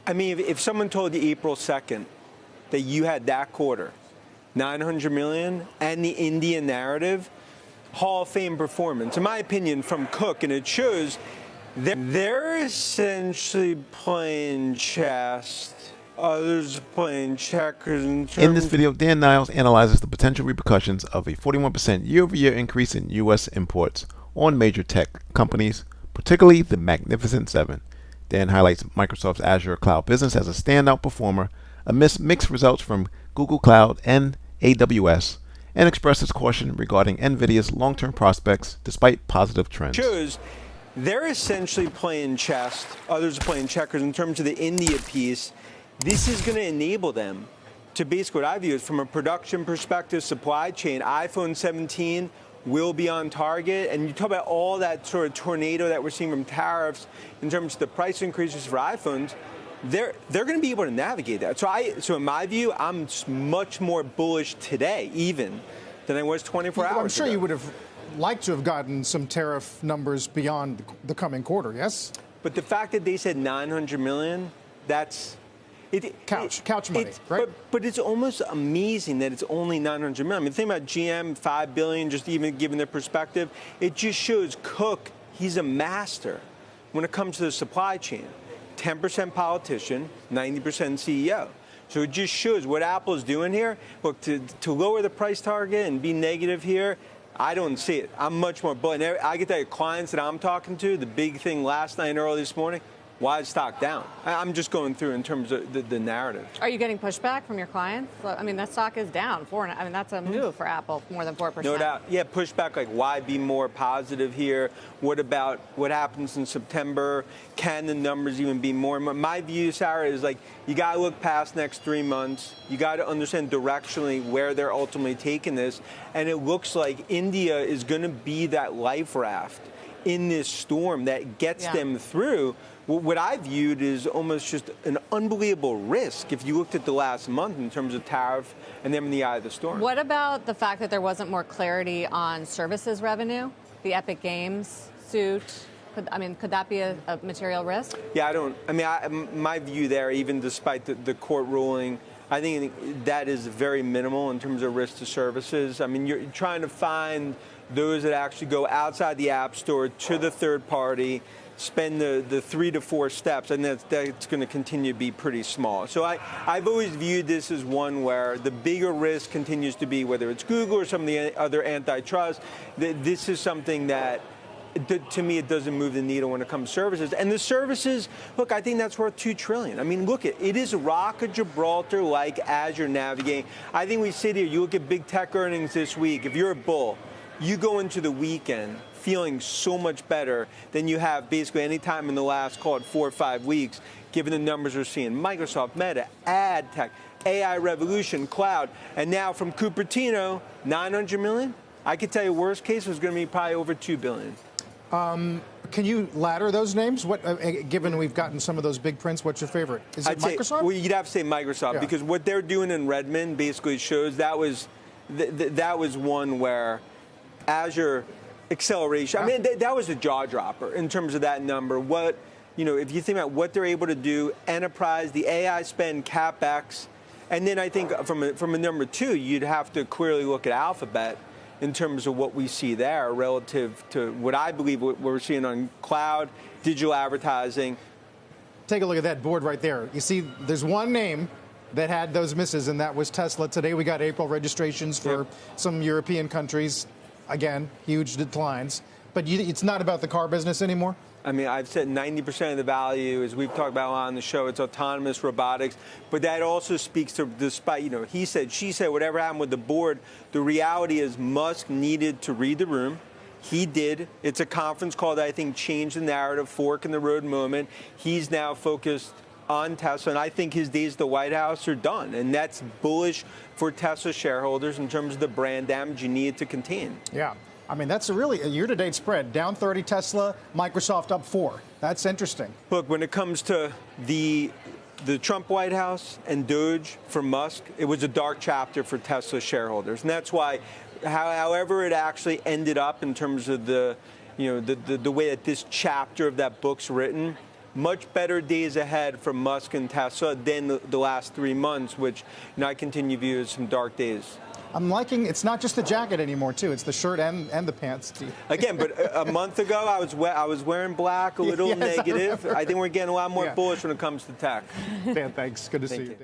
I mean, if someone told you April 2nd that you had that quarter, 900 million, and the India narrative, Hall of Fame performance, in my opinion, from Cook, and it shows they're essentially playing chess. Others playing checkers. In this video, Dan Niles analyzes the potential repercussions of a 41% year-over-year increase in U.S. imports on major tech companies, particularly the Magnificent Seven. Dan highlights Microsoft's Azure cloud business as a standout performer amidst mixed results from Google Cloud and AWS, and expresses caution regarding NVIDIA's long-term prospects despite positive trends. Shows they're essentially playing chess. Others are playing checkers in terms of the India piece. This is going to enable them to basically, what I view is from a production perspective, supply chain, iPhone 17 will be on target. And you talk about all that sort of tornado that we're seeing from tariffs in terms of the price increases for iPhones. They're going to be able to navigate that. So in my view, I'm much more bullish today, even, than I was 24 hours ago. I'm sure you would have liked to have gotten some tariff numbers beyond the coming quarter, yes? But the fact that they said 900 million, that's... Couch money, right? But it's almost amazing that it's only 900 million. I mean, think about GM, 5 billion, just even given their perspective. It just shows Cook, he's a master when it comes to the supply chain. 10% politician, 90% CEO. So it just shows what Apple's doing here. Look, to lower the price target and be negative here, I don't see it. I'm much more bullish. I get that clients that I'm talking to, the big thing last night and early this morning, why is stock down? I'm just going through in terms of the narrative. Are you getting pushback from your clients? I mean, that stock is down. I mean, that's a move for Apple, more than 4%. No doubt. Yeah, pushback, like why be more positive here? What about what happens in September? Can the numbers even be more? My view, Sarah, is like you got to look past next 3 months. You got to understand directionally where they're ultimately taking this. And it looks like India is going to be that life raft in this storm that gets them through. What I viewed is almost just an unbelievable risk if you looked at the last month in terms of tariff and then in the eye of the storm. What about the fact that there wasn't more clarity on services revenue, the Epic Games suit? Could that be a material risk? Yeah, my view there, even despite the court ruling, I think that is very minimal in terms of risk to services. I mean, you're trying to find those that actually go outside the App Store to the third party, spend the 3 to 4 steps, and that's going to continue to be pretty small. So I've always viewed this as one where the bigger risk continues to be, whether it's Google or some of the other antitrust, this is something that, to me, it doesn't move the needle when it comes to services. And the services, look, I think that's worth $2 trillion. I mean, look, it is Rock of Gibraltar like Azure navigating. I think we sit here, you look at big tech earnings this week, if you're a bull, you go into the weekend feeling so much better than you have basically any time in the last, call it 4 or 5 weeks, given the numbers we're seeing. Microsoft, Meta, ad tech, AI revolution, cloud, and now from Cupertino, 900 million? I could tell you worst case was going to be probably over 2 billion. Can you ladder those names? What, given we've gotten some of those big prints, what's your favorite? Is it Microsoft? Well, you'd have to say Microsoft because what they're doing in Redmond basically shows that was one where Azure acceleration. I mean, that was a jaw dropper in terms of that number. If you think about what they're able to do, enterprise, the AI spend, CapEx, and then I think from a number 2, you'd have to clearly look at Alphabet in terms of what we see there relative to what I believe what we're seeing on cloud, digital advertising. Take a look at that board right there. You see, there's one name that had those misses, and that was Tesla. Today we got April registrations for some European countries. Again, huge declines. But it's not about the car business anymore? I mean, I've said 90% of the value, as we've talked about on the show, it's autonomous robotics. But that also speaks to, despite, he said, she said, whatever happened with the board, the reality is Musk needed to read the room. He did. It's a conference call that I think changed the narrative, fork in the road moment. He's now focused on Tesla, and I think his days at the White House are done. And that's bullish for Tesla shareholders in terms of the brand damage you need to contain. Yeah. I mean, that's a year-to-date spread. Down 30 Tesla, Microsoft up 4. That's interesting. Look, when it comes to the Trump White House and Doge for Musk, it was a dark chapter for Tesla shareholders. And that's why, however it actually ended up in terms of the way that this chapter of that book's written, much better days ahead for Musk and Tesla than the last 3 months, which I continue to view as some dark days. I'm liking, it's not just the jacket anymore, too. It's the shirt and the pants. Again, but a month ago, I was wearing black, a little Yes, negative. I think we're getting a lot more Yeah. bullish when it comes to tech. Dan, thanks. Good to see you. you.